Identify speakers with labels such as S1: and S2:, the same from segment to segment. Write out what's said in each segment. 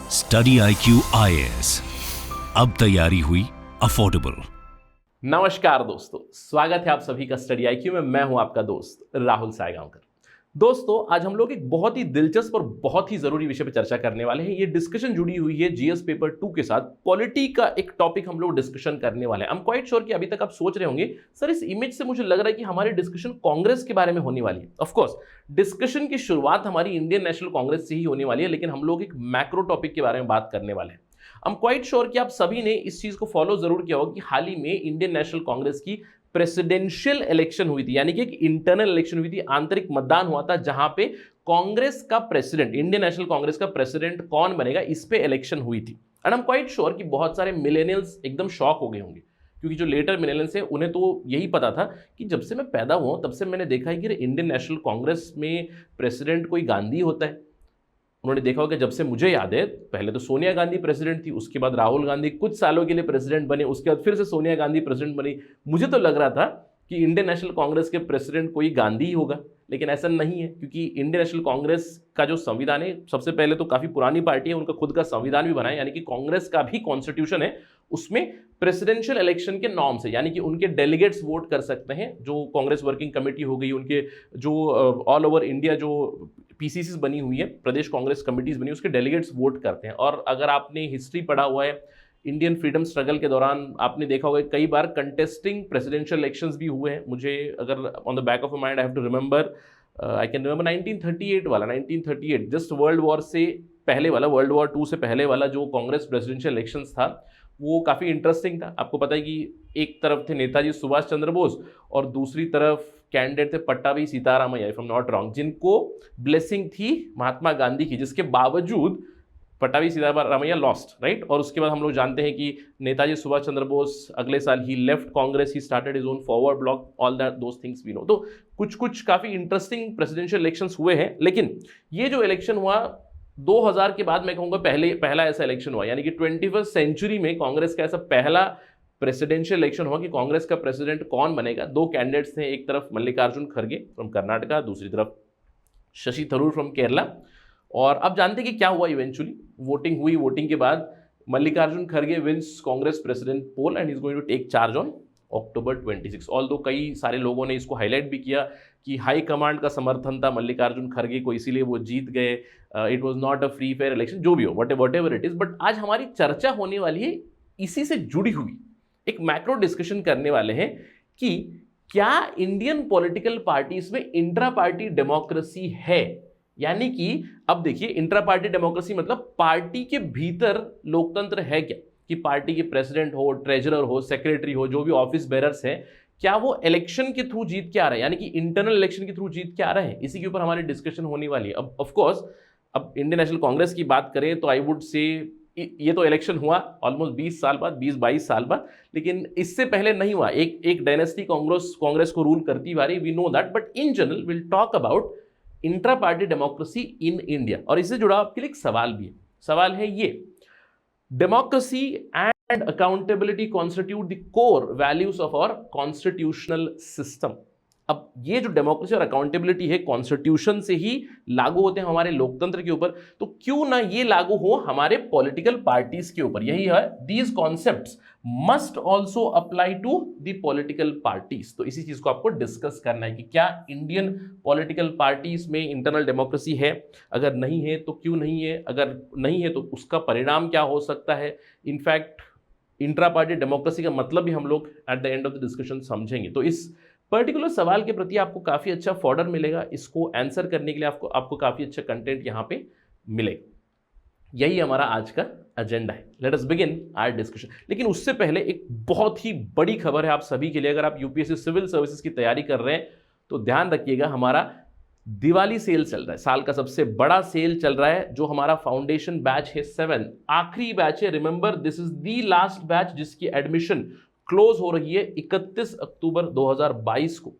S1: Study IQ IAS, अब तैयारी हुई अफोर्डेबल।
S2: नमस्कार दोस्तों, स्वागत है आप सभी का स्टडी IQ में। मैं हूं आपका दोस्त राहुल सायगांवकर। दोस्तों, आज हम लोग एक बहुत ही दिलचस्प और बहुत ही जरूरी विषय पर चर्चा करने वाले हैं। ये डिस्कशन जुड़ी हुई है जीएस पेपर 2 के साथ। पॉलिटी का एक टॉपिक हम लोग डिस्कशन करने वाले हैं। आई एम क्वाइट श्योर कि अभी तक आप सोच रहे होंगे, सर इस इमेज से मुझे लग रहा है कि हमारी डिस्कशन कांग्रेस के बारे में होने वाली है। ऑफ कोर्स डिस्कशन की शुरुआत हमारी इंडियन नेशनल कांग्रेस से ही होने वाली है, लेकिन हम लोग एक मैक्रो टॉपिक के बारे में बात करने वाले हैं। आई एम क्वाइट श्योर कि आप सभी ने इस चीज को फॉलो जरूर किया होगा कि हाल ही में इंडियन नेशनल कांग्रेस की प्रेसिडेंशियल इलेक्शन हुई थी, यानी कि एक इंटरनल इलेक्शन हुई थी, आंतरिक मतदान हुआ था, जहां पे कांग्रेस का प्रेसिडेंट, इंडियन नेशनल कांग्रेस का प्रेसिडेंट कौन बनेगा, इस पे इलेक्शन हुई थी। And I am quite sure कि बहुत सारे मिलेनियल्स एकदम शॉक हो गए होंगे, क्योंकि जो लेटर मिलेनियल्स हैं उन्हें तो यही पता था कि जब से मैं पैदा हुआ तब से मैंने देखा है कि इंडियन नेशनल कांग्रेस में प्रेसिडेंट कोई गांधी होता है। उन्होंने देखा होगा जब से मुझे याद है, पहले तो सोनिया गांधी प्रेसिडेंट थी, उसके बाद राहुल गांधी कुछ सालों के लिए प्रेसिडेंट बने, उसके बाद फिर से सोनिया गांधी प्रेसिडेंट बनी। मुझे तो लग रहा था कि इंडियन नेशनल कांग्रेस के प्रेसिडेंट कोई गांधी ही होगा, लेकिन ऐसा नहीं है, क्योंकि इंडियन नेशनल कांग्रेस का जो संविधान है, सबसे पहले तो काफी पुरानी पार्टी है, उनका खुद का संविधान भी बना है, यानी कि कांग्रेस का भी कॉन्स्टिट्यूशन है, उसमें प्रेसिडेंशियल इलेक्शन के नॉर्म्स है, यानी कि उनके डेलीगेट्स वोट कर सकते हैं। जो कांग्रेस वर्किंग कमेटी हो गई, उनके जो ऑल ओवर इंडिया जो पीसीसीज बनी हुई है, प्रदेश कांग्रेस कमेटीज बनी, उसके डेलीगेट्स वोट करते हैं। और अगर आपने हिस्ट्री पढ़ा हुआ है, इंडियन फ्रीडम स्ट्रगल के दौरान आपने देखा होगा कई बार कंटेस्टिंग प्रेसिडेंशियल इलेक्शंस भी हुए हैं। मुझे अगर on the back of mind I have to remember, I can remember 1938 वाला, 1938 जस्ट वर्ल्ड वॉर से पहले वाला, वर्ल्ड वॉर 2 से पहले वाला जो कांग्रेस प्रेसिडेंशियल इलेक्शंस था, वो काफ़ी इंटरेस्टिंग था। आपको पता है कि एक तरफ थे नेताजी सुभाष चंद्र बोस और दूसरी तरफ कैंडिडेट थे Pattabhi Sitaramayya, if I am not wrong, जिनको ब्लेसिंग थी महात्मा गांधी की, जिसके बावजूद पट्टाभी सीतारामैया लॉस्ट, राइट। और उसके बाद हम लोग जानते हैं कि नेताजी सुभाष चंद्र बोस अगले साल ही left Congress, he started his own forward bloc, all that those things we know. तो कुछ काफ़ी इंटरेस्टिंग प्रेसिडेंशियल इलेक्शंस हुए हैं, लेकिन ये जो इलेक्शन हुआ 2000 के बाद, मैं कहूँगा पहला ऐसा इलेक्शन हुआ, यानी कि 21st सेंचुरी में कांग्रेस का ऐसा पहला प्रेसिडेंशियल इलेक्शन हुआ कि कांग्रेस का प्रेसिडेंट कौन बनेगा। दो कैंडिडेट्स थे, एक तरफ मल्लिकार्जुन खड़गे फ्रॉम कर्नाटका, दूसरी तरफ शशि थरूर फ्रॉम केरला। और अब जानते हैं कि क्या हुआ इवेंचुअली। वोटिंग हुई, वोटिंग के बाद मल्लिकार्जुन खड़गे wins Congress president poll and is going to take charge on October 26। Although कई सारे लोगों ने इसको हाईलाइट भी किया कि हाई कमांड का समर्थन था मल्लिकार्जुन खड़गे को, इसीलिए वो जीत गए, it was not a free fair election, जो भी हो, what ever it is. But आज हमारी चर्चा होने वाली है इसी से जुड़ी हुई, एक मैक्रो डिस्कशन करने वाले हैं कि क्या इंडियन पॉलिटिकल पार्टीज में इंट्रा पार्टी डेमोक्रेसी है। यानी कि अब देखिए, इंट्रा पार्टी डेमोक्रेसी मतलब पार्टी के भीतर लोकतंत्र है क्या, कि पार्टी के प्रेसिडेंट हो, ट्रेजरर हो, सेक्रेटरी हो, जो भी ऑफिस बेरर्स हैं, क्या वो इलेक्शन के थ्रू जीत के आ रहे हैं, यानी कि इंटरनल इलेक्शन के थ्रू जीत के आ रहे हैं। इसी के ऊपर हमारी डिस्कशन होने वाली है। अब ऑफ कोर्स अब इंडियन नेशनल कांग्रेस की बात करें तो आई वुड से ये तो इलेक्शन हुआ ऑलमोस्ट 20 साल बाद, 20-22 साल बाद, लेकिन इससे पहले नहीं हुआ। एक डायनेस्टी कांग्रेस को रूल करती आ रही, we know that. But in general will talk about intra party democracy in India. और इससे जुड़ा आपके लिए एक सवाल भी है। सवाल है ये, democracy and accountability constitute the core values of our constitutional system। अब ये जो डेमोक्रेसी और अकाउंटेबिलिटी है कॉन्स्टिट्यूशन से ही लागू होते हैं हमारे लोकतंत्र के ऊपर, तो क्यों ना ये लागू हो हमारे पॉलिटिकल पार्टीज के ऊपर। यही है, these concepts must also apply to the political parties. तो इसी चीज को आपको डिस्कस करना है कि क्या इंडियन पॉलिटिकल पार्टीज में इंटरनल डेमोक्रेसी है, अगर नहीं है तो क्यों नहीं है, अगर नहीं है तो उसका परिणाम क्या हो सकता है। इनफैक्ट इंट्रा पार्टी डेमोक्रेसी का मतलब भी हम लोग at the end of the discussion समझेंगे। तो इस पर्टिकुलर सवाल के प्रति आपको काफ़ी अच्छा फॉर्डर मिलेगा, इसको आंसर करने के लिए आपको काफ़ी अच्छा कंटेंट यहाँ पे मिलेगा। यही हमारा आज का एजेंडा है। Let us begin our discussion. लेकिन उससे पहले एक बहुत ही बड़ी खबर है आप सभी के लिए। अगर आप यूपीएससी सिविल सर्विसेज की तैयारी कर रहे हैं तो ध्यान रखिएगा, हमारा दिवाली सेल चल रहा है, साल का सबसे बड़ा सेल चल रहा है। जो हमारा फाउंडेशन बैच है 7, आखिरी बैच है। Remember, this is the last batch जिसकी एडमिशन क्लोज हो रही है 31 अक्टूबर 2022 को।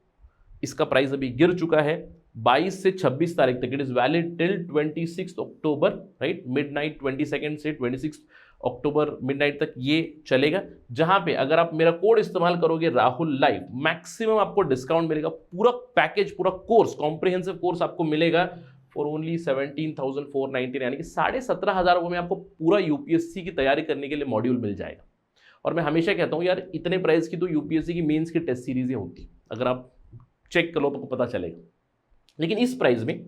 S2: इसका प्राइस अभी गिर चुका है। 22 से 26 तारीख तक, it is valid till 26 October, right, midnight 22 से 26 अक्टूबर मिडनाइट तक ये चलेगा। जहां पे अगर आप मेरा कोड इस्तेमाल करोगे राहुल लाइव, मैक्सिमम आपको डिस्काउंट मिलेगा। पूरा पैकेज, पूरा कोर्स, कॉम्प्रिहेंसिव कोर्स आपको मिलेगा फॉर ओनली 17,490, यानी कि 17,500 में आपको पूरा यूपीएससी की तैयारी करने के लिए मॉड्यूल मिल जाएगा। और मैं हमेशा कहता हूँ यार, इतने प्राइस की तो यूपीएससी की मेंस की टेस्ट सीरीजें होती, अगर आप चेक कर लो तो पता चलेगा। लेकिन इस प्राइस में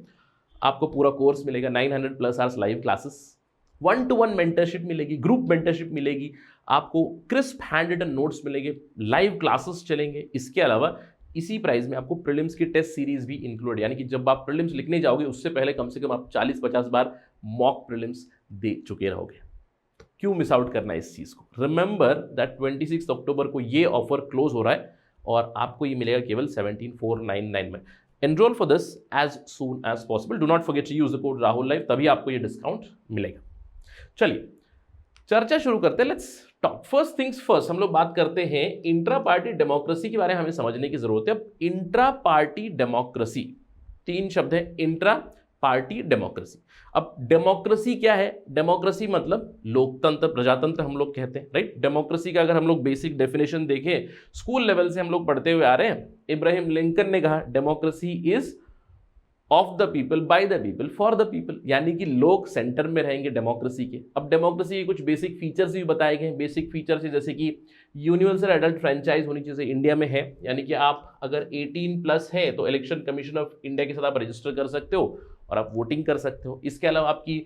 S2: आपको पूरा कोर्स मिलेगा, 900+ hours live classes, 1-to-1 mentorship मिलेगी, ग्रुप मेंटरशिप मिलेगी, आपको क्रिस्प हैंड रिटन नोट्स मिलेंगे, लाइव क्लासेस चलेंगे। इसके अलावा इसी प्राइस में आपको प्रीलिम्स की टेस्ट सीरीज भी इंक्लूड, यानी कि जब आप प्रीलिम्स लिखने जाओगे उससे पहले कम से कम आप 40-50 बार मॉक प्रीलिम्स दे चुके रहोगे। तो क्यों मिस आउट करना है इस चीज़ को। रिमेंबर दैट 26 अक्टूबर को ये ऑफर क्लोज हो रहा है और आपको ये मिलेगा केवल 17,499 में। Enroll for this as soon as possible, do not forget to use the code Rahul live, तभी आपको ये डिस्काउंट मिलेगा। चलिए चर्चा शुरू करते हैं, let's talk. First things first, हम लोग बात करते हैं इंट्रा पार्टी डेमोक्रेसी के बारे में, हमें समझने की जरूरत है। अब इंट्रा पार्टी डेमोक्रेसी, 3 शब्द है, इंट्रा पार्टी डेमोक्रेसी। अब डेमोक्रेसी क्या है? डेमोक्रेसी मतलब लोकतंत्र, प्रजातंत्र हम लोग कहते हैं, राइट। डेमोक्रेसी का अगर हम लोग बेसिक डेफिनेशन देखें, स्कूल लेवल से हम लोग पढ़ते हुए आ रहे हैं, इब्राहिम लिंकन ने कहा democracy is of the people, by the people, for the people, यानी कि लोग सेंटर में रहेंगे डेमोक्रेसी के। अब डेमोक्रेसी के कुछ बेसिक फीचर्स भी बताए गए हैं। बेसिक फीचर्स जैसे कि यूनिवर्सल एडल्ट फ्रेंचाइज होनी चाहिए, इंडिया में है, यानी कि आप अगर 18+ है तो इलेक्शन कमीशन ऑफ इंडिया के साथ आप रजिस्टर कर सकते हो और आप वोटिंग कर सकते हो। इसके अलावा आपकी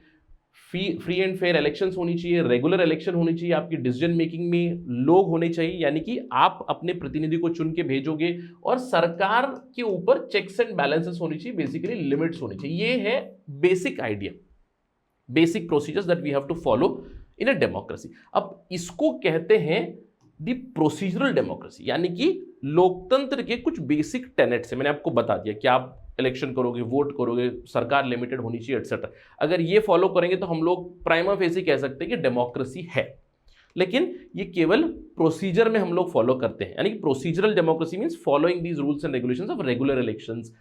S2: फ्री एंड फेयर इलेक्शंस होनी चाहिए, रेगुलर इलेक्शन होनी चाहिए, आपकी डिसीजन मेकिंग में लोग होने चाहिए, यानी कि आप अपने प्रतिनिधि को चुन के भेजोगे, और सरकार के ऊपर चेक्स एंड बैलेंसेस होनी चाहिए, बेसिकली लिमिट्स होनी चाहिए। ये है basic idea, basic procedures that we have to follow in a democracy. अब इसको कहते हैं द प्रोसीजरल डेमोक्रेसी, यानी कि लोकतंत्र के कुछ बेसिक टेनेट्स है। मैंने आपको बता दिया कि आप इलेक्शन करोगे, वोट करोगे, सरकार लिमिटेड होनी चाहिए, एटसेट्रा। अगर ये फॉलो करेंगे तो हम लोग प्राइमा फेसी कह सकते हैं कि डेमोक्रेसी है। लेकिन ये केवल प्रोसीजर में हम लोग फॉलो करते हैं, यानी कि procedural democracy means following these rules and regulations of regular elections,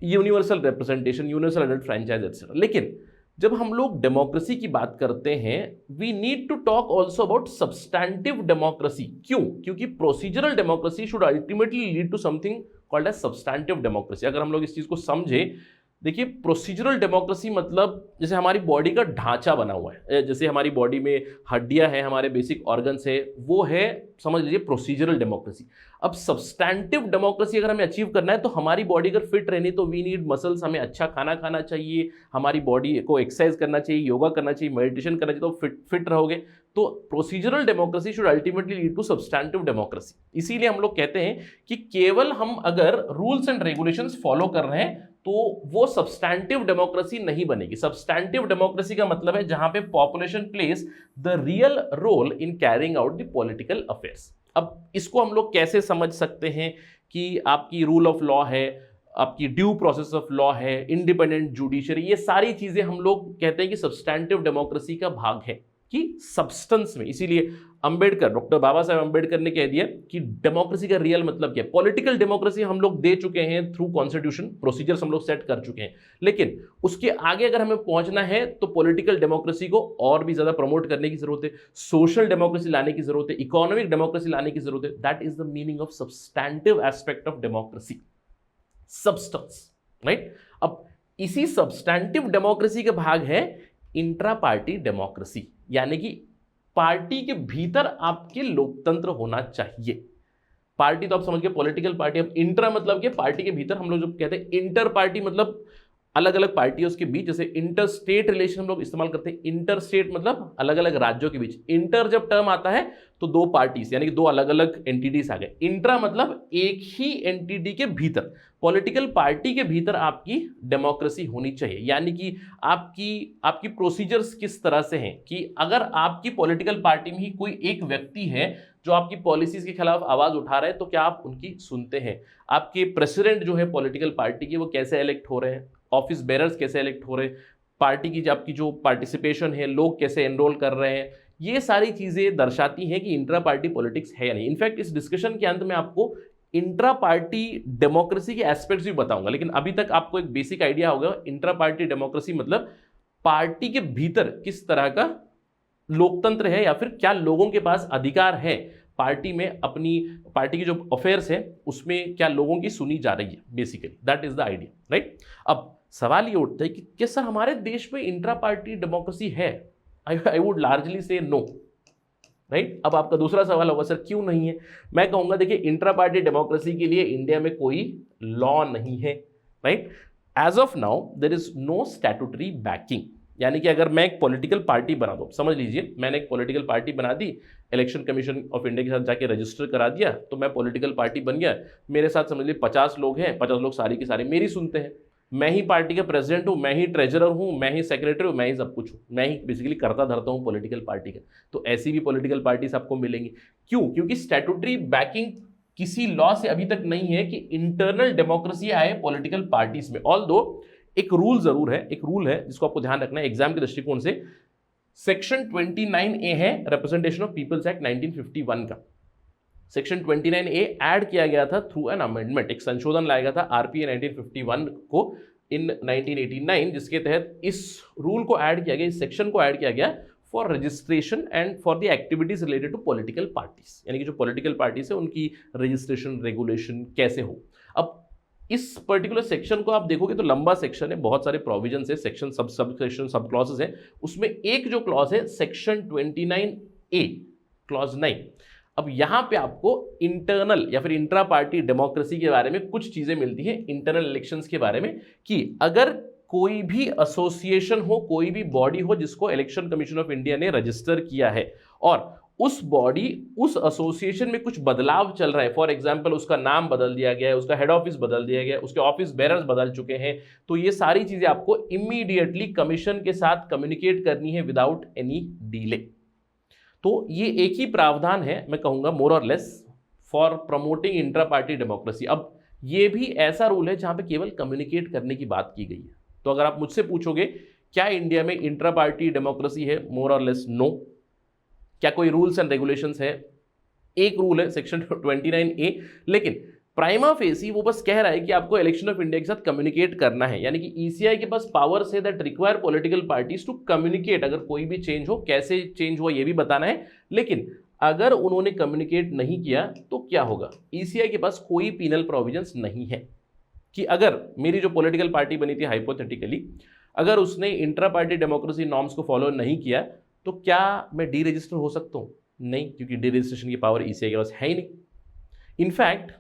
S2: universal representation, universal adult franchise, etcetera. लेकिन जब हम लोग डेमोक्रेसी की बात करते हैं, we need to talk also about substantive democracy. क्यों? क्योंकि procedural democracy should ultimately lead to something called as substantive democracy. अगर हम लोग इस चीज को समझे, देखिए प्रोसीजरल डेमोक्रेसी मतलब जैसे हमारी बॉडी का ढांचा बना हुआ है, जैसे हमारी बॉडी में हड्डियां हैं, हमारे बेसिक ऑर्गन्स है, वो है समझ लीजिए प्रोसीजरल डेमोक्रेसी। अब सब्सटैंटिव डेमोक्रेसी अगर हमें अचीव करना है तो हमारी बॉडी अगर फिट रहनी तो वी नीड मसल्स, हमें अच्छा खाना खाना चाहिए, हमारी बॉडी को एक्सरसाइज करना चाहिए, योगा करना चाहिए, मेडिटेशन करना चाहिए, तो फिट रहोगे। तो procedural democracy should ultimately lead to substantive democracy. इसीलिए हम लोग कहते हैं कि केवल हम अगर रूल्स एंड रेगुलेशंस फॉलो कर रहे हैं तो वो सब्सटैंटिव डेमोक्रेसी नहीं बनेगी। सब्सटैंटिव डेमोक्रेसी का मतलब है जहां पे population plays the real role in carrying out the political affairs. अब इसको हम लोग कैसे समझ सकते हैं कि आपकी रूल ऑफ लॉ है, आपकी ड्यू प्रोसेस ऑफ लॉ है, इंडिपेंडेंट जुडिशरी, ये सारी चीजें हम लोग कहते हैं कि सब्सटैंटिव डेमोक्रेसी का भाग है कि सब्सटेंस में। इसीलिए अंबेडकर, डॉक्टर बाबा साहेब अंबेडकर ने कह दिया कि डेमोक्रेसी का रियल मतलब क्या है। पॉलिटिकल डेमोक्रेसी हम लोग दे चुके हैं थ्रू कॉन्स्टिट्यूशन, प्रोसीजर्स हम लोग सेट कर चुके हैं, लेकिन उसके आगे अगर हमें पहुंचना है तो पॉलिटिकल डेमोक्रेसी को और भी ज्यादा प्रमोट करने की जरूरत है, सोशल डेमोक्रेसी लाने की जरूरत है, इकोनॉमिक डेमोक्रेसी लाने की जरूरत है। That is the meaning of substantive aspect of democracy, substance, right. अब इसी सब्सटैंटिव डेमोक्रेसी का भाग है इंट्रा पार्टी डेमोक्रेसी, यानी कि पार्टी के भीतर आपके लोकतंत्र होना चाहिए। पार्टी तो आप समझ गए, पॉलिटिकल पार्टी। अब इंट्रा मतलब कि पार्टी के भीतर, हम लोग जब कहते हैं इंटर पार्टी मतलब अलग अलग पार्टियों के बीच, जैसे इंटर स्टेट रिलेशन हम लोग इस्तेमाल करते हैं। इंटर स्टेट मतलब अलग अलग राज्यों के बीच। इंटर जब टर्म आता है तो 2 पार्टीज यानी कि 2 अलग अलग एंटिटीज आ गए। इंट्रा मतलब एक ही एंटिटी के भीतर, पॉलिटिकल पार्टी के भीतर आपकी डेमोक्रेसी होनी चाहिए, यानी कि आपकी प्रोसीजर्स किस तरह से हैं कि अगर आपकी पॉलिटिकल पार्टी में ही कोई एक व्यक्ति है जो आपकी पॉलिसीज के खिलाफ आवाज उठा रहे हैं तो क्या आप उनकी सुनते हैं। आपके प्रेसिडेंट जो है पॉलिटिकल पार्टी के, वो कैसे इलेक्ट हो रहे हैं, ऑफिस बेरर्स कैसे इलेक्ट हो रहे हैं, पार्टी की आपकी जो पार्टिसिपेशन है, लोग कैसे एनरोल कर रहे हैं, ये सारी चीजें दर्शाती हैं कि इंट्रा पार्टी पॉलिटिक्स है या नहीं। इनफैक्ट इस डिस्कशन के अंत में आपको इंट्रा पार्टी डेमोक्रेसी के एस्पेक्ट्स भी बताऊंगा, लेकिन अभी तक आपको एक बेसिक आइडिया होगा इंट्रा पार्टी डेमोक्रेसी मतलब पार्टी के भीतर किस तरह का लोकतंत्र है, या फिर क्या लोगों के पास अधिकार है पार्टी में, अपनी पार्टी की जो अफेयर्स है उसमें क्या लोगों की सुनी जा रही है। Basically that is the idea, right. अब सवाल ये उठता है कि क्या सर हमारे देश में इंट्रा पार्टी डेमोक्रेसी है? आई वुड लार्जली से नो, राइट। अब आपका दूसरा सवाल होगा सर क्यों नहीं है? मैं कहूंगा देखिए, इंट्रा पार्टी डेमोक्रेसी के लिए इंडिया में कोई लॉ नहीं है, right. As of now there is no statutory backing, यानी कि अगर मैं एक पॉलिटिकल पार्टी बना दूं, समझ लीजिए मैंने एक पॉलिटिकल पार्टी बना दी, इलेक्शन कमीशन ऑफ इंडिया के साथ जाके रजिस्टर करा दिया, तो मैं पॉलिटिकल पार्टी बन गया। मेरे साथ समझ लीजिए 50 लोग हैं, 50 लोग सारी की सारी मेरी सुनते हैं, मैं ही पार्टी का प्रेसिडेंट हूं, मैं ही ट्रेजरर हूं, मैं ही सेक्रेटरी हूं, मैं ही सब कुछ हूं, मैं ही बेसिकली करता धरता हूं पॉलिटिकल पार्टी का। तो ऐसी भी पॉलिटिकल पार्टीज आपको मिलेंगी। क्यों? क्योंकि स्टैट्यूटरी बैकिंग किसी लॉ से अभी तक नहीं है कि इंटरनल डेमोक्रेसी आए पॉलिटिकल पार्टीज में। ऑल्दो एक रूल जरूर है, एक रूल है जिसको आपको ध्यान रखना है एग्जाम के दृष्टिकोण से। सेक्शन 29A है रिप्रेजेंटेशन ऑफ पीपल्स एक्ट 1951 का। सेक्शन 29A ऐड किया गया था थ्रू एन अमेंडमेंट, एक संशोधन लाया गया था आरपीए 1951 को इन 1989, जिसके तहत इस रूल को ऐड किया गया, इस सेक्शन को ऐड किया गया for registration and for the activities related to political parties, यानी कि जो पॉलिटिकल पार्टीज है उनकी रजिस्ट्रेशन रेगुलेशन कैसे हो। अब इस पर्टिकुलर सेक्शन को आप देखोगे तो लंबा सेक्शन है, बहुत सारे प्रोविजंस है, सेक्शन सब सेक्शन सब क्लॉजेस है। उसमें एक जो क्लॉज है सेक्शन 29A क्लॉज 9। अब यहां पे आपको इंटरनल या फिर इंट्रा पार्टी डेमोक्रेसी के बारे में कुछ चीजें मिलती हैं, इंटरनल इलेक्शंस के बारे में, कि अगर कोई भी एसोसिएशन हो, कोई भी बॉडी हो जिसको इलेक्शन कमीशन ऑफ इंडिया ने रजिस्टर किया है और उस बॉडी उस एसोसिएशन में कुछ बदलाव चल रहा है, फॉर एग्जांपल उसका नाम बदल दिया गया है, उसका हेड ऑफिस बदल दिया गया है, उसके ऑफिस बेरर्स बदल चुके हैं, तो ये सारी चीजें आपको इमीडिएटली कमीशन के साथ कम्युनिकेट करनी है विदाउट एनी डिले। तो ये एक ही प्रावधान है, मैं कहूंगा मोर और less, for promoting intra party democracy. अब ये भी ऐसा रूल है जहां पे केवल कम्युनिकेट करने की बात की गई है। तो अगर आप मुझसे पूछोगे क्या इंडिया में इंट्रा पार्टी डेमोक्रेसी है, मोर और लेस नो। क्या कोई रूल्स एंड रेगुलेशंस है? एक रूल है सेक्शन 29A, लेकिन प्राइमा फेसी वो बस कह रहा है कि आपको इलेक्शन ऑफ इंडिया के साथ कम्युनिकेट करना है, यानी कि ईसीआई के पास पावर्स है that require political parties to communicate. अगर कोई भी चेंज हो, कैसे चेंज हुआ ये भी बताना है, लेकिन अगर उन्होंने कम्युनिकेट नहीं किया तो क्या होगा? ईसीआई के पास कोई पीनल प्रोविजंस नहीं है कि अगर मेरी जो पॉलिटिकल पार्टी बनी थी हाइपोथेटिकली, अगर उसने इंट्रा पार्टी डेमोक्रेसी नॉर्म्स को फॉलो नहीं किया तो क्या मैं डी रजिस्टर हो सकता हूं? नहीं, क्योंकि डी रजिस्ट्रेशन की पावर ईसीआई के पास है ही नहीं। इनफैक्ट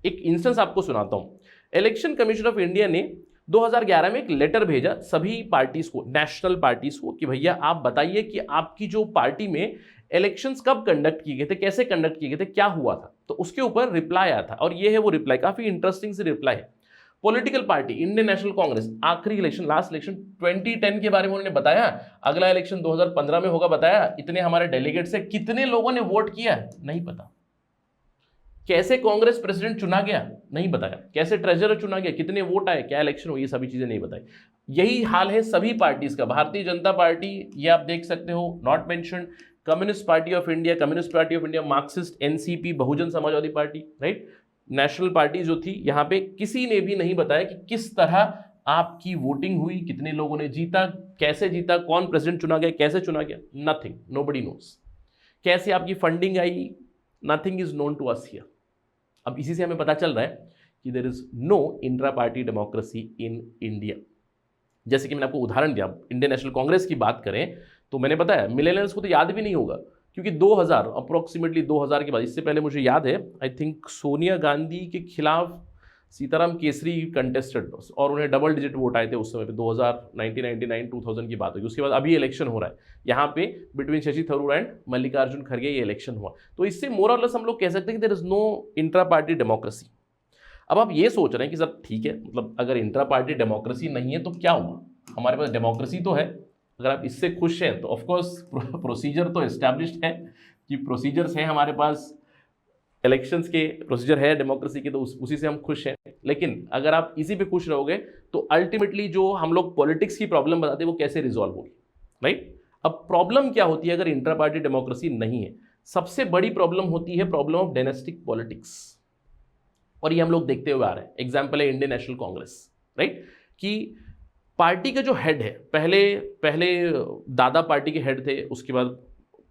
S2: एक इंस्टेंस आपको सुनाता हूं। इलेक्शन कमीशन ऑफ इंडिया ने 2011 में एक लेटर भेजा सभी पार्टीज को, नेशनल पार्टीज को, कि भैया आप बताइए कि आपकी जो पार्टी में इलेक्शंस कब कंडक्ट किए गए थे, कैसे कंडक्ट किए गए थे, क्या हुआ था। तो उसके ऊपर रिप्लाई आया था और ये है वो रिप्लाई, काफी इंटरेस्टिंग से रिप्लाई है। Political party Indian national Congress, आखिरी इलेक्शन, लास्ट इलेक्शन 2010 के बारे में उन्होंने बताया, अगला इलेक्शन 2015 में होगा बताया, इतने हमारे डेलीगेट्स हैं, कितने लोगों ने वोट किया नहीं पता, कैसे कांग्रेस प्रेसिडेंट चुना गया नहीं बताया, कैसे ट्रेजरर चुना गया, कितने वोट आए, क्या इलेक्शन हुई, ये सभी चीजें नहीं बताई। यही हाल है सभी पार्टीज का। भारतीय जनता पार्टी, ये आप देख सकते हो, not mentioned. Communist party of India, Marxist, NCP, Bahujan Samajwadi party, right, national party जो थी, यहां पे किसी ने भी नहीं बताया कि किस तरह आपकी वोटिंग हुई, कितने लोगों ने जीता, कैसे जीता, कौन प्रेसिडेंट चुना गया, कैसे चुना गया, नथिंग, नोबडी नोस। कैसे आपकी फंडिंग आई, nothing is known to us here. अब इसी से हमें पता चल रहा है कि there is no intra party democracy in India. जैसे कि मैंने आपको उदाहरण दिया, इंडियन नेशनल कांग्रेस की बात करें तो मैंने बताया मिलेनियल्स को तो याद भी नहीं होगा, क्योंकि 2000 अप्रोक्सीमेटली 2000 के बाद, इससे पहले मुझे याद है, आई थिंक सोनिया गांधी के खिलाफ सीताराम केसरी कंटेस्टेड और उन्हें डबल डिजिट वोट आए थे उस समय पे। 1999 2000 की बात होगी। उसके बाद अभी इलेक्शन हो रहा है यहाँ पे बिटवीन शशि थरूर एंड मल्लिकार्जुन खड़गे, ये इलेक्शन हुआ। तो इससे मोर और लेस हम लोग कह सकते हैं कि there is no intra party democracy. अब आप ये सोच रहे हैं कि सर ठीक है, मतलब अगर इंट्रा पार्टी डेमोक्रेसी नहीं है तो क्या हुआ, हमारे पास डेमोक्रेसी तो है। अगर आप इससे खुश हैं तो ऑफकोर्स प्रोसीजर तो एस्टैब्लिश्ड है कि प्रोसीजर्स हैं हमारे पास, इलेक्शंस के प्रोसीजर है डेमोक्रेसी के, तो उसी से हम खुश हैं। लेकिन अगर आप इसी पे खुश रहोगे तो अल्टीमेटली जो हम लोग पॉलिटिक्स की प्रॉब्लम बताते हैं वो कैसे रिजॉल्व होगी, राइट। अब प्रॉब्लम क्या होती है अगर इंट्रा पार्टी डेमोक्रेसी नहीं है? सबसे बड़ी प्रॉब्लम होती है प्रॉब्लम ऑफ डायनेस्टिक पॉलिटिक्स, और ये हम लोग देखते हुए आ रहे हैं। एग्जाम्पल है इंडियन नेशनल कांग्रेस, राइट, कि पार्टी का जो हेड है, पहले दादा पार्टी के हेड थे, उसके बाद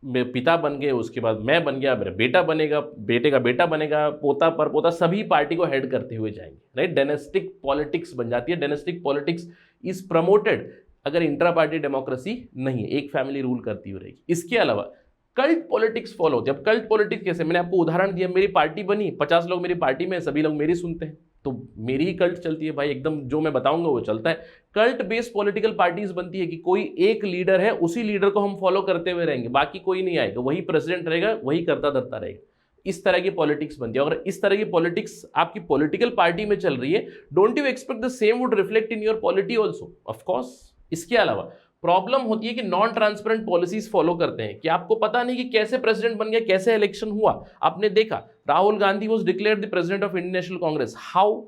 S2: मेरे पिता बन गए, उसके बाद मैं बन गया, मेरा बेटा बनेगा, बेटे का बेटा बनेगा, पोता पर पोता, सभी पार्टी को हेड करते हुए जाएंगे, राइट। डायनेस्टिक पॉलिटिक्स बन जाती है। डायनेस्टिक पॉलिटिक्स इज प्रमोटेड अगर इंट्रा पार्टी डेमोक्रेसी नहीं है, एक फैमिली रूल करती हुई रहेगी। इसके अलावा कल्ट पॉलिटिक्स फॉलो होती है। अब कल्ट पॉलिटिक्स कैसे, मैंने आपको उदाहरण दिया, मेरी पार्टी बनी, 50 लोग मेरी पार्टी में, सभी लोग मेरी सुनते हैं, तो मेरी ही कल्ट चलती है भाई, एकदम जो मैं बताऊंगा वो चलता है। कल्ट बेस्ड पॉलिटिकल पार्टीज बनती है कि कोई एक लीडर है, उसी लीडर को हम फॉलो करते हुए रहेंगे, बाकी कोई नहीं आएगा, वही प्रेसिडेंट रहेगा, वही करता धरता रहेगा। इस तरह की पॉलिटिक्स बनती है। अगर इस तरह की पॉलिटिक्स आपकी पॉलिटिकल पार्टी में चल रही है, don't you expect the same would reflect in your polity also, of course. इसके अलावा प्रॉब्लम होती है कि नॉन ट्रांसपेरेंट पॉलिसीज फॉलो करते हैं, कि आपको पता नहीं कि कैसे प्रेसिडेंट बन गया, कैसे इलेक्शन हुआ। आपने देखा Rahul Gandhi was declared the president of Indian national Congress, how?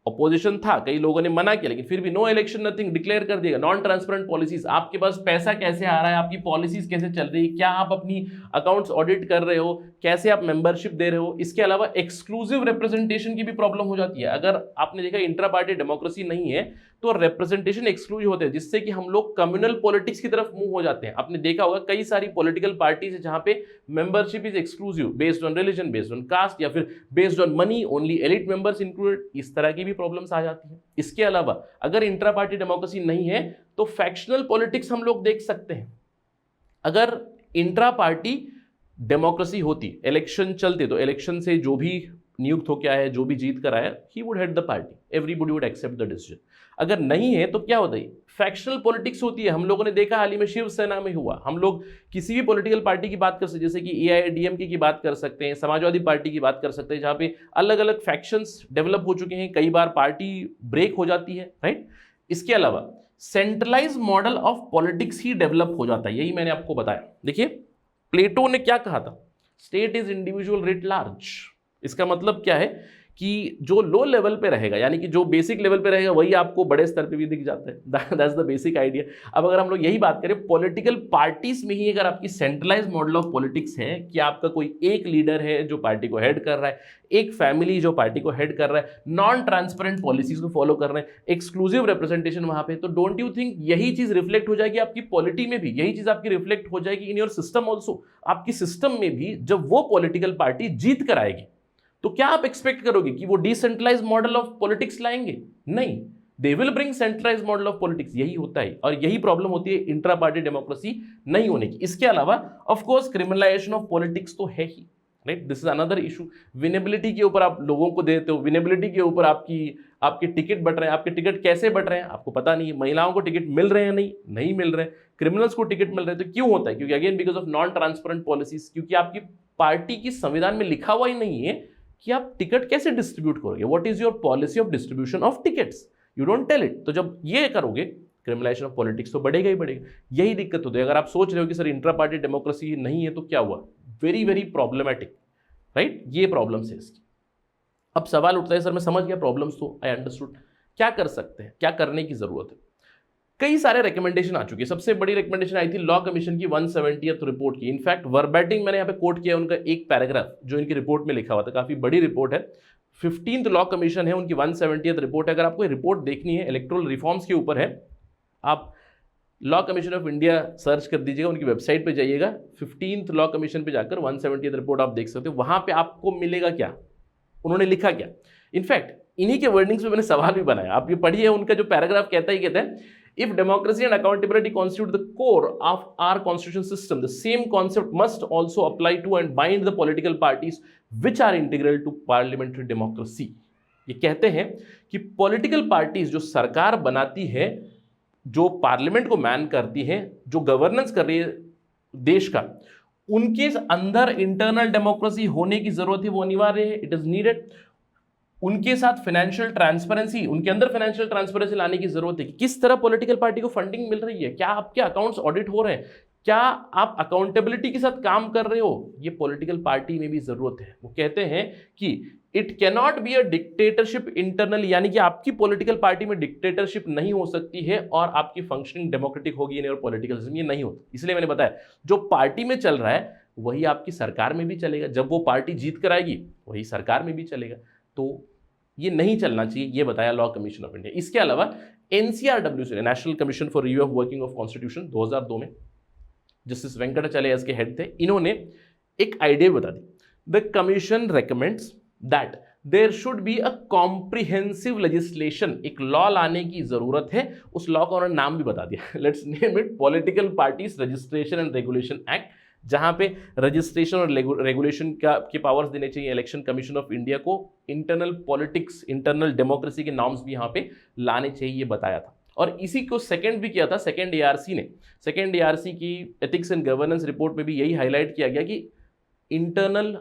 S2: Opposition था, कई लोगों ने मना किया, लेकिन फिर भी नो इलेक्शन नथिंग, डिक्लेयर कर दिया। नॉन ट्रांसपेरेंट पॉलिसीज, आपके पास पैसा कैसे आ रहा है, आपकी पॉलिसीज कैसे चल रही है, क्या आप अपनी अकाउंट्स ऑडिट कर रहे हो, कैसे आप मेंबरशिप दे रहे हो। इसके अलावा एक्सक्लूसिव रिप्रेजेंटेशन की भी प्रॉब्लम हो जाती है। अगर आपने देखा इंट्रा पार्टी डेमोक्रेसी नहीं है तो रिप्रेजेंटेशन एक्सक्लूसिव होते हैं, जिससे कि हम लोग कम्युनल पॉलिटिक्स की तरफ मूव हो जाते हैं। आपने देखा होगा कई सारी पॉलिटिकल पार्टीज है जहां पे membership is exclusive, based on religion, based on caste, या फिर based on money, only elite members included. इस तरह की भी प्रॉब्लम्स आ जाती है। इसके अलावा अगर इंट्रा पार्टी डेमोक्रेसी नहीं है तो फैक्शनल पॉलिटिक्स हम लोग देख सकते हैं। अगर इंट्रा पार्टी डेमोक्रेसी होती, इलेक्शन चलते, तो इलेक्शन से जो भी नियुक्त हो क्या है, जो भी जीत कर आया, he would head the party, everybody would accept the decision. अगर नहीं है तो क्या होता है, फैक्शनल पॉलिटिक्स होती है। हम लोगों ने देखा हाल ही में शिवसेना में हुआ। हम लोग किसी भी पॉलिटिकल पार्टी की बात कर सकते हैं, जैसे कि एआईएडीएमके की बात कर सकते हैं, समाजवादी पार्टी की बात कर सकते हैं, जहां पे अलग अलग फैक्शंस डेवलप हो चुके हैं, कई बार पार्टी ब्रेक हो जाती है, राइट। इसके अलावा सेंट्रलाइज मॉडल ऑफ पॉलिटिक्स ही डेवलप हो जाता है, यही मैंने आपको बताया। देखिए प्लेटो ने क्या कहा था, state is individual writ large. इसका मतलब क्या है कि जो लो लेवल पे रहेगा, यानी कि जो बेसिक लेवल पे रहेगा, वही आपको बड़े स्तर पे भी दिख जाता है। That's the basic idea. अब अगर हम लोग यही बात करें पॉलिटिकल पार्टीज में ही, अगर आपकी सेंट्रलाइज मॉडल ऑफ पॉलिटिक्स है कि आपका कोई एक लीडर है जो पार्टी को हेड कर रहा है, एक फैमिली जो पार्टी को हेड कर रहा है, नॉन ट्रांसपेरेंट पॉलिसीज को फॉलो कर रहे हैं, एक्सक्लूसिव रिप्रेजेंटेशन वहां पे, तो डोंट यू थिंक यही चीज रिफ्लेक्ट हो जाएगी आपकी पॉलिटी में भी, यही चीज आपकी रिफ्लेक्ट हो जाएगी इन योर सिस्टम ऑल्सो। आपकी सिस्टम में भी जब वो पॉलिटिकल पार्टी जीत कर आएगी तो क्या आप एक्सपेक्ट करोगे कि वो डिसेंट्रलाइज मॉडल ऑफ पॉलिटिक्स लाएंगे? नहीं, they will bring centralize model of politics. यही होता है और यही प्रॉब्लम होती है इंट्रा पार्टी डेमोक्रेसी नहीं होने की। इसके अलावा of course criminalization of politics तो है ही, right. This is another issue. Winnability के ऊपर आप लोगों को देते हो, विनेबिलिटी के ऊपर आपके टिकट बट रहे हैं। आपके टिकट कैसे बट रहे हैं आपको पता नहीं है। महिलाओं को टिकट मिल रहे हैं, नहीं मिल रहे हैं। क्रिमिनल्स को टिकट मिल रहे हैं, तो क्यों होता है? क्योंकि again because of non transparent policies, क्योंकि आपकी पार्टी की संविधान में लिखा हुआ ही नहीं है कि आप टिकट कैसे डिस्ट्रीब्यूट करोगे, what is your policy of distribution of tickets, you don't tell it. तो जब ये करोगे क्रिमिनलाइजेशन ऑफ पॉलिटिक्स तो बढ़ेगा ही बढ़ेगा। यही दिक्कत होती है। अगर आप सोच रहे हो कि सर इंट्रा पार्टी डेमोक्रेसी नहीं है तो क्या हुआ, वेरी वेरी प्रॉब्लमेटिक, राइट। ये प्रॉब्लम्स है इसकी। अब सवाल उठता है सर मैं समझ गया प्रॉब्लम्स, तो आई अंडरस्टूड, क्या कर सकते हैं, क्या करने की जरूरत है? कई सारे रिकमेंडेशन आ चुके हैं। सबसे बड़ी रिकमेंडेशन आई थी लॉ कमीशन की 170th रिपोर्ट की। इनफैक्ट वर्बैटिंग मैंने यहाँ पे कोट किया उनका एक पैराग्राफ जो इनकी रिपोर्ट में लिखा हुआ था, काफी बड़ी रिपोर्ट है। 15th लॉ कमीशन है, उनकी 170th रिपोर्ट है। अगर आपको रिपोर्ट देखनी है, इलेक्टोरल रिफॉर्म्स के ऊपर है, आप law commission of India search कर दीजिएगा, उनकी वेबसाइट पे जाइएगा, 15th लॉ कमीशन पे जाकर 170th रिपोर्ट आप देख सकते हो। वहां पे आपको मिलेगा क्या, उन्होंने लिखा क्या। इनफैक्ट इन्हीं के वर्डिंग्स में मैंने सवाल भी बनाया, आप ये पढ़िए। उनका जो पैराग्राफ कहता है if democracy and accountability constitute the core of our constitutional system, the same concept must also apply to and bind the political parties which are integral to parliamentary democracy. ये कहते हैं कि पॉलिटिकल पार्टीज जो सरकार बनाती है, जो parliament को मैन करती है, जो गवर्नेंस कर रही है देश का, उनके अंदर इंटरनल डेमोक्रेसी होने की जरूरत है, वो अनिवार्य है, इट इज नीडेड। उनके साथ फाइनेंशियल ट्रांसपेरेंसी, उनके अंदर फाइनेंशियल ट्रांसपेरेंसी लाने की जरूरत है कि किस तरह पॉलिटिकल पार्टी को फंडिंग मिल रही है, क्या आपके अकाउंट्स ऑडिट हो रहे हैं, क्या आप अकाउंटेबिलिटी के साथ काम कर रहे हो, ये पॉलिटिकल पार्टी में भी जरूरत है। वो कहते हैं कि it cannot be a dictatorship internally, यानी कि आपकी पॉलिटिकल पार्टी में डिक्टेटरशिप नहीं हो सकती है और आपकी फंक्शनिंग डेमोक्रेटिक होगी इन योर पॉलिटिकल सिस्टम, ये नहीं होता। इसलिए मैंने बताया जो पार्टी में चल रहा है वही आपकी सरकार में भी चलेगा, जब वो पार्टी जीत कर आएगी वही सरकार में भी चलेगा। तो ये नहीं चलना चाहिए, ये बताया लॉ कमीशन ऑफ इंडिया। इसके अलावा एनसीआरडब्ल्यू से, national commission for review of working of constitution, 2002 में जस्टिस वेंकटाचलैया इसके हेड थे, इन्होंने एक आइडिया बता दी। The commission recommends that there should be a comprehensive legislation, एक लॉ लाने की जरूरत है। उस लॉ का उन्होंने नाम भी बता दिया, let's name it political parties registration and regulation act, जहां पे रजिस्ट्रेशन और रेगुलेशन के पावर्स देने चाहिए इलेक्शन कमीशन ऑफ इंडिया को, इंटरनल पॉलिटिक्स, इंटरनल डेमोक्रेसी के नॉर्म्स भी यहाँ पे लाने चाहिए, ये बताया था। और इसी को सेकंड भी किया था सेकंड एआरसी ने। सेकंड एआरसी की एथिक्स एंड गवर्नेंस रिपोर्ट में भी यही हाईलाइट किया गया कि इंटरनल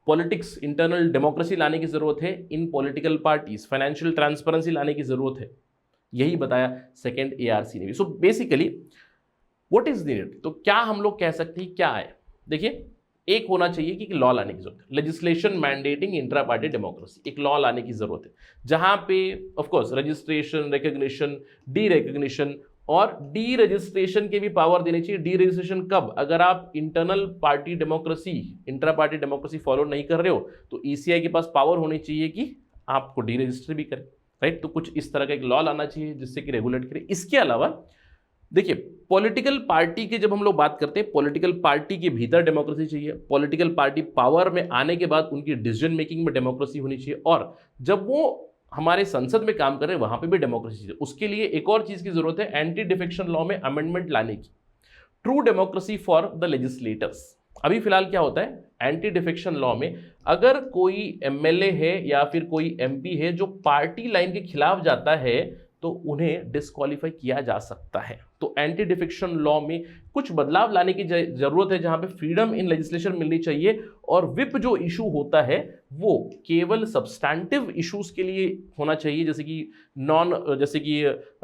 S2: पॉलिटिक्स, इंटरनल डेमोक्रेसी लाने की जरूरत है इन पॉलिटिकल पार्टीज, फाइनेंशियल ट्रांसपेरेंसी लाने की जरूरत है, यही बताया सेकंड एआरसी ने भी। So basically what is needed, तो क्या हम लोग कह सकते हैं क्या है? देखिए, एक होना चाहिए कि लॉ लाने की जरूरत है, legislation mandating intra party democracy, एक लॉ लाने की जरूरत है जहां पे of course registration, recognition, D recognition और डी रजिस्ट्रेशन के भी पावर देनी चाहिए। डी रजिस्ट्रेशन कब? अगर आप internal party democracy, intra party democracy follow नहीं कर रहे हो तो ईसीआई के पास पावर होनी चाहिए कि आपको डी रजिस्टर भी करे, राइट? तो कुछ इस तरह का एक लॉ लाना चाहिए जिससे कि रेगुलेट करे। इसके अलावा देखिए, पॉलिटिकल पार्टी के जब हम लोग बात करते हैं, पॉलिटिकल पार्टी के भीतर डेमोक्रेसी चाहिए, पॉलिटिकल पार्टी पावर में आने के बाद उनकी डिसीजन मेकिंग में डेमोक्रेसी होनी चाहिए, और जब वो हमारे संसद में काम कर रहे हैं वहां पे भी डेमोक्रेसी चाहिए। उसके लिए एक और चीज की जरूरत है, एंटी डिफेक्शन लॉ में अमेंडमेंट लाने की, true democracy for the legislators. अभी फिलहाल क्या होता है, एंटी डिफेक्शन लॉ में अगर कोई एमएलए है या फिर कोई एमपी है जो पार्टी लाइन के खिलाफ जाता है तो उन्हें डिस्क्वालीफाई किया जा सकता है। तो एंटी डिफेक्शन लॉ में कुछ बदलाव लाने की जरूरत है जहां पे फ्रीडम इन लेजिस्लेशन मिलनी चाहिए, और विप जो इशू होता है वो केवल सब्सटैंटिव इश्यूज के लिए होना चाहिए, जैसे कि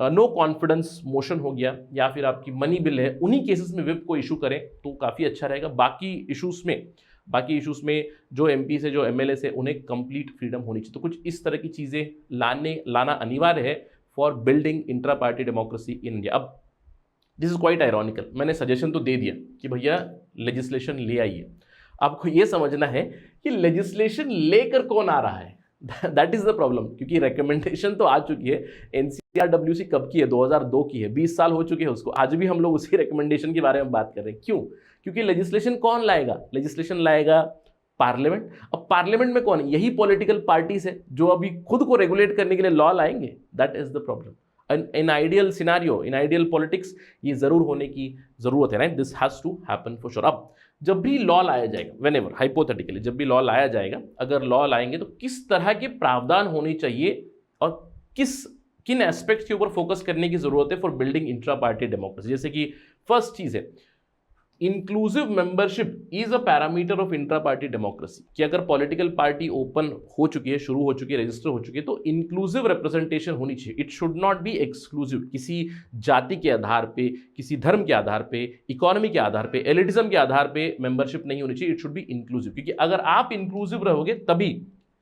S2: नो कॉन्फिडेंस मोशन हो गया या फिर आपकी मनी बिल है, उन्हीं केसेस में विप को इशू करें तो काफी अच्छा रहेगा। बाकी इश्यूज में जो एमपी से, जो एमएलए से, उन्हें कंप्लीट फ्रीडम होनी चाहिए। तो कुछ इस तरह की चीजें लाना अनिवार्य है for building intra party democracy in India. अब दिस इज क्वाइट आयरॉनिकल, मैंने सजेशन तो दे दिया कि भैया लेजिस्लेशन ले आइए, आपको ये समझना है कि लेजिस्लेशन लेकर कौन आ रहा है, दैट इज द प्रॉब्लम। क्योंकि रिकमेंडेशन तो आ चुकी है, एनसीआरडब्ल्यूसी कब की है, 2002 की है, 20 साल हो चुके हैं उसको, आज भी हम लोग उसी रिकमेंडेशन के बारे में बात कर रहे हैं। क्यों? क्योंकि लेजिस्लेशन कौन लाएगा? लेजिस्लेशन लाएगा पार्लियामेंट। अब पार्लियामेंट में कौन है? यही पॉलिटिकल पार्टीज है जो अभी खुद को रेगुलेट करने के लिए लॉ लाएंगे। That is the problem. In ideal scenario, in ideal politics ये जरूर होने की जरूरत है, right? This has to happen for sure. अब जब भी लॉ लाया जाएगा, व्हेनेवर, हाइपोथेटिकली जब भी लॉ लाया जाएगा, अगर लॉ लाएंगे तो किस तरह के प्रावधान होने चाहिए और किन एस्पेक्ट्स के ऊपर फोकस करने की जरूरत है for building intra party democracy. जैसे कि फर्स्ट चीज है, inclusive membership is a parameter of intra party democracy, कि अगर पॉलिटिकल पार्टी ओपन हो चुकी है, शुरू हो चुकी है, रजिस्टर हो चुकी है, तो इंक्लूसिव रिप्रेजेंटेशन होनी चाहिए। It should not be exclusive, किसी जाति के आधार पे, किसी धर्म के आधार पे, इकोनॉमी के आधार पे, एलिटिज्म के आधार पे मेंबरशिप नहीं होनी चाहिए। इट शुड बी इंक्लूसिव, क्योंकि अगर आप इंक्लूसिव रहोगे तभी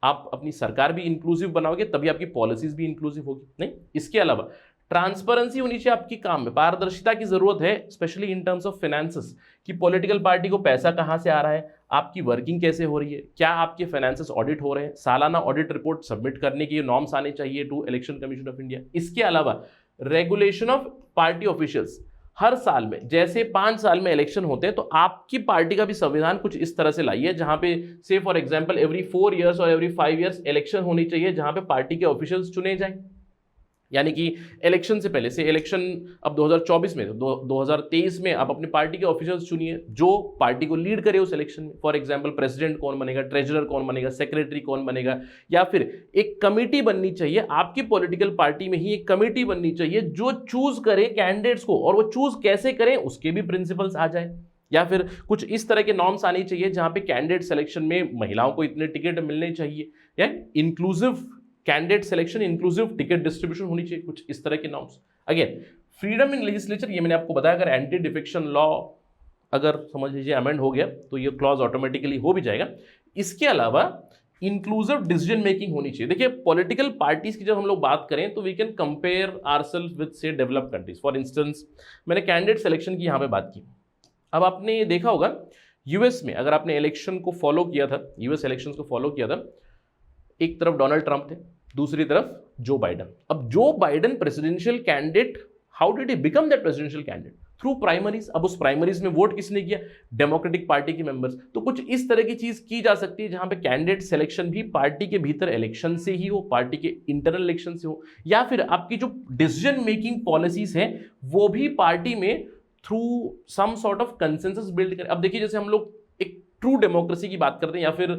S2: आप अपनी सरकार भी इंक्लूसिव बनाओगे, तभी आपकी पॉलिसीज भी इंक्लूसिव होगी। नहीं, इसके अलावा ट्रांसपेरेंसी होनी चाहिए आपकी काम में, पारदर्शिता की जरूरत है, specially in terms of finances, कि पॉलिटिकल पार्टी को पैसा कहां से आ रहा है, आपकी वर्किंग कैसे हो रही है, क्या आपके फाइनेंसेस ऑडिट हो रहे हैं, सालाना ऑडिट रिपोर्ट सबमिट करने के नॉर्म्स आने चाहिए to election commission of India. इसके अलावा रेगुलेशन ऑफ पार्टी ऑफिशियल्स, हर साल में, जैसे 5 साल में इलेक्शन होते हैं, तो आपकी पार्टी का भी संविधान कुछ इस तरह से लाइए जहां पे से फॉर एग्जांपल एवरी 4 इयर्स और एवरी 5 इयर्स इलेक्शन होनी चाहिए, जहां पे पार्टी के ऑफिशियल्स चुने जाएं। यानी कि इलेक्शन से पहले से, इलेक्शन अब 2024 में, 2023 में आप अपनी पार्टी के ऑफिशियल्स चुनिए जो पार्टी को लीड करे उस इलेक्शन में। फॉर एग्जांपल प्रेसिडेंट कौन बनेगा, ट्रेजरर कौन बनेगा, सेक्रेटरी कौन बनेगा, या फिर एक कमेटी बननी चाहिए आपकी पॉलिटिकल पार्टी में ही, एक कमेटी बननी चाहिए जो चूज करे कैंडिडेट्स को, और वो चूज कैसे करें उसके भी प्रिंसिपल्स आ जाए। या फिर कुछ इस तरह के नॉर्म्स आने चाहिए जहां पे कैंडिडेट सिलेक्शन में महिलाओं को इतने टिकट मिलने चाहिए, या inclusive candidate selection, inclusive ticket distribution होनी चाहिए, कुछ इस तरह के नॉर्म्स। अगेन फ्रीडम इन लेजिस्लेचर, ये मैंने आपको बताया, अगर एंटी डिफेक्शन लॉ अगर समझ लीजिए अमेंड हो गया तो ये क्लॉज ऑटोमेटिकली हो भी जाएगा। इसके अलावा इंक्लूसिव डिसीजन मेकिंग होनी चाहिए। देखिए, पॉलिटिकल पार्टीज की जब हम लोग बात करें तो we can compare ourselves with say developed countries. For instance, मैंने कैंडिडेट सिलेक्शन की यहाँ पे बात की। अब आपने देखा होगा यूएस में, अगर आपने इलेक्शन को फॉलो किया था, यूएस इलेक्शंस को फॉलो किया था, एक तरफ डोनाल्ड ट्रंप थे, दूसरी तरफ जो बाइडन। अब जो Biden presidential candidate, how did he become that presidential candidate? Through primaries. अब उस प्राइमरीज में वोट किसने किया? डेमोक्रेटिक पार्टी के मेंबर्स। तो कुछ इस तरह की चीज की जा सकती है जहां पे कैंडिडेट सिलेक्शन भी पार्टी के भीतर इलेक्शन से ही हो, पार्टी के इंटरनल इलेक्शन से हो, या फिर आपकी जो डिसीजन मेकिंग पॉलिसीज हैं वो भी पार्टी में through some sort of consensus build करें। अब देखिए जैसे हम लोग एक ट्रू डेमोक्रेसी की बात करते हैं या फिर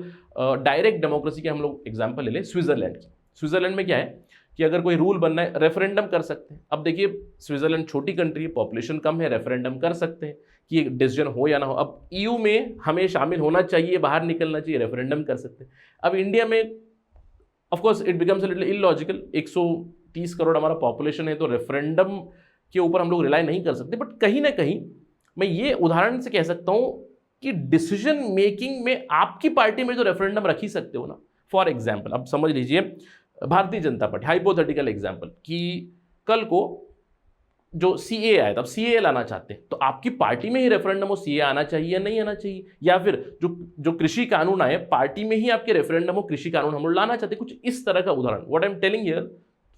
S2: डायरेक्ट डेमोक्रेसी के हम लोग एग्जांपल ले लें स्विट्जरलैंड की। स्विट्जरलैंड में क्या है कि अगर कोई रूल बनना है रेफरेंडम कर सकते हैं। अब देखिए स्विट्जरलैंड छोटी कंट्री है, पॉपुलेशन कम है, रेफरेंडम कर सकते हैं कि एक डिसीजन हो या ना हो। अब ईयू में हमें शामिल होना चाहिए, बाहर निकलना चाहिए, रेफरेंडम कर सकते हैं। अब इंडिया में of course it becomes a little illogical, 130 crore हमारा पॉपुलेशन है तो रेफरेंडम के ऊपर हम लोग रिलाई नहीं कर सकते। बट कहीं ना कहीं मैं ये उदाहरण से कह सकता हूं कि डिसीजन मेकिंग में आपकी पार्टी में जो रेफरेंडम रख ही सकते हो ना। फॉर एग्जाम्पल अब समझ लीजिए Bharatiya Janata party, hypothetical example, कि कल को जो सीए आया था, अब सीए लाना चाहते हैं तो आपकी पार्टी में ही रेफरेंडम हो सीए आना चाहिए या नहीं आना चाहिए, या फिर जो कृषि कानून आए पार्टी में ही आपके रेफरेंडम हो कृषि कानून हम लोग लाना चाहते हैं। कुछ इस तरह का उदाहरण what I am telling here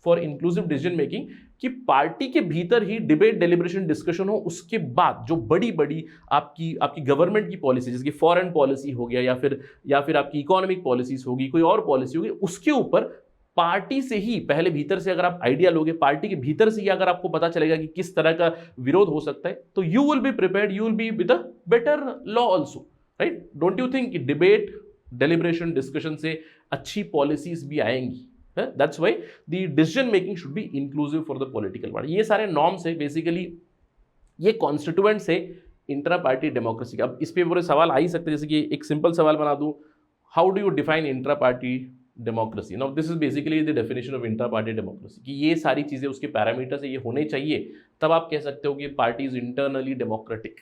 S2: for inclusive decision making, कि पार्टी के भीतर ही डिबेट डेलिब्रेशन डिस्कशन हो, उसके बाद जो बड़ी बड़ी आपकी गवर्नमेंट की पॉलिसी जैसे कि फॉरेन पॉलिसी हो गया या फिर आपकी इकोनॉमिक पॉलिसीज होगी, कोई और पॉलिसी होगी, उसके ऊपर पार्टी से ही पहले भीतर से अगर आप आइडिया लोगे, पार्टी के भीतर से ही अगर आपको पता चलेगा कि किस तरह का विरोध हो सकता है, तो you will be prepared, you will be with a better law also, right? Don't you think कि डिबेट डेलिब्रेशन डिस्कशन से अच्छी पॉलिसीज भी आएंगी? That's why the decision making should be inclusive for the political party. ये सारे norms है basically, ये constituents है इंट्रा पार्टी डेमोक्रेसी का। अब इस पे पूरे सवाल आ ही सकते हैं, जैसे कि एक सिंपल सवाल बना दूं, how do you define intra party democracy? Now this is basically the definition of intra party democracy, कि ये सारी चीज़ें उसके पैरामीटर्स है, ये होने चाहिए, तब आप कह सकते हो कि पार्टी इज इंटरनली डेमोक्रेटिक।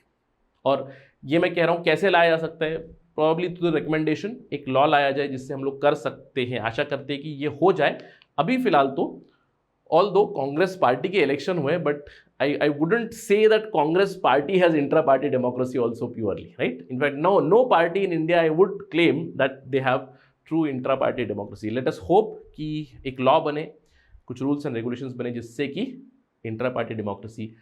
S2: और ये मैं कह रहा हूँ कैसे लाया जा सकता है? प्रॉब्ली थ्रू द रिकमेंडेशन, एक लॉ लाया जाए जिससे हम लोग कर सकते हैं, आशा करते हैं कि ये हो जाए। अभी फिलहाल तो ऑल दो कांग्रेस पार्टी के इलेक्शन हुए, but I wouldn't say that Congress party has intra-party democracy also purely, right? In fact, no party in India I would claim that they have true intra-party democracy. Let us hope कि एक law बने, कुछ rules and regulations बने जिससे कि intra-party democracy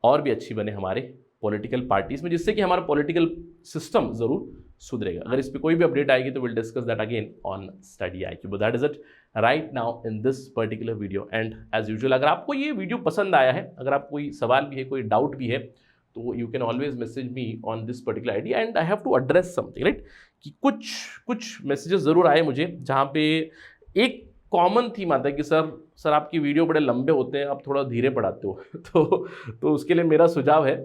S2: और भी अच्छी बने हमारे पॉलिटिकल पार्टीज में, जिससे कि हमारा पॉलिटिकल सिस्टम जरूर सुधरेगा। अगर इस पर कोई भी अपडेट आएगी तो will discuss that again on study IQ, but that is it right now in this particular video. And as usual अगर आपको ये वीडियो पसंद आया है, अगर आप कोई सवाल भी है, कोई डाउट भी है, तो you can always message me on this particular ID and I have to address something, right? कि कुछ मैसेजेस जरूर आए मुझे जहाँ पे एक कॉमन थीम आता है कि सर आपकी वीडियो बड़े लंबे होते हैं, आप थोड़ा धीरे पढ़ाते हो तो उसके लिए मेरा सुझाव है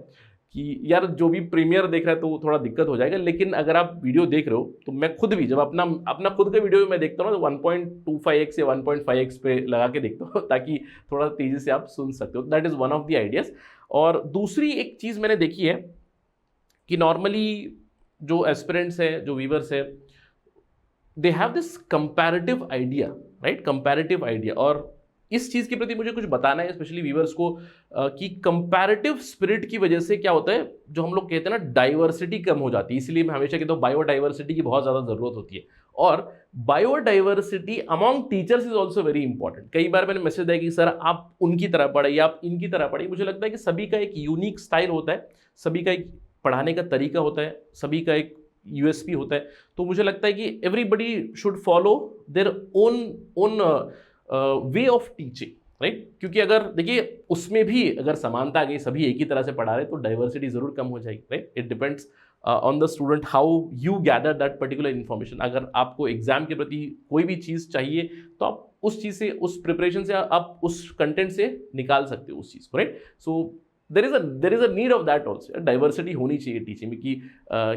S2: कि यार जो भी प्रीमियर देख रहा है तो थोड़ा दिक्कत हो जाएगा, लेकिन अगर आप वीडियो देख रहे हो तो मैं खुद भी जब अपना खुद का वीडियो मैं देखता हूँ ना तो 1.25x या 1.5x पे लगा के देखता हूँ ताकि थोड़ा तेज़ी से आप सुन सकते हो। That is one of the ideas. और दूसरी एक चीज़ मैंने देखी है कि नॉर्मली जो एस्पिरेंट्स है, जो व्यूअर्स है, they have this comparative idea, right? Comparative idea. और इस चीज़ के प्रति मुझे कुछ बताना है स्पेशली व्यूअर्स को कि कंपैरेटिव स्पिरिट की वजह से क्या होता है, जो हम लोग कहते हैं ना डाइवर्सिटी कम हो जाती है। इसलिए मैं हमेशा कहता हूँ बायोडाइवर्सिटी की बहुत ज़्यादा ज़रूरत होती है, और biodiversity among teachers is also very important. कई बार मैंने मैसेज दिया कि सर आप उनकी तरह पढ़ाइए, आप इनकी तरह पढ़ाइए। मुझे लगता है कि सभी का एक यूनिक स्टाइल होता है, सभी का एक पढ़ाने का तरीका होता है, सभी का एक USP होता है। तो मुझे लगता है कि everybody should follow their own way of teaching, right? क्योंकि अगर देखिए उसमें भी अगर समानता आ गई, सभी एक ही तरह से पढ़ा रहे, तो डाइवर्सिटी जरूर कम हो जाएगी, right? It depends on the student how you gather that particular information. अगर आपको एग्जाम के प्रति कोई भी चीज़ चाहिए तो आप उस चीज़ से, उस प्रिपरेशन से आप उस कंटेंट से निकाल सकते हो उस चीज़ को, right? So there is a need of that also. Diversity होनी चाहिए टीचिंग में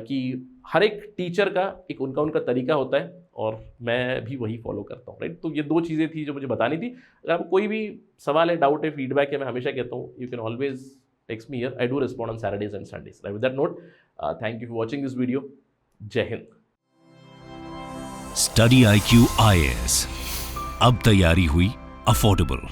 S2: कि हर एक टीचर का एक उनका तरीका होता है, और मैं भी वही फॉलो करता हूँ, राइट? तो ये दो चीज़ें थी जो मुझे बतानी थी। अगर आपको कोई भी सवाल है, डाउट है, फीडबैक है, मैं हमेशा कहता हूँ you can always text me here. I do respond on Saturdays and Sundays. With that note, thank you for watching this video. जय हिंद।
S1: स्टडी IQ IAS, अब तैयारी हुई अफोर्डेबल।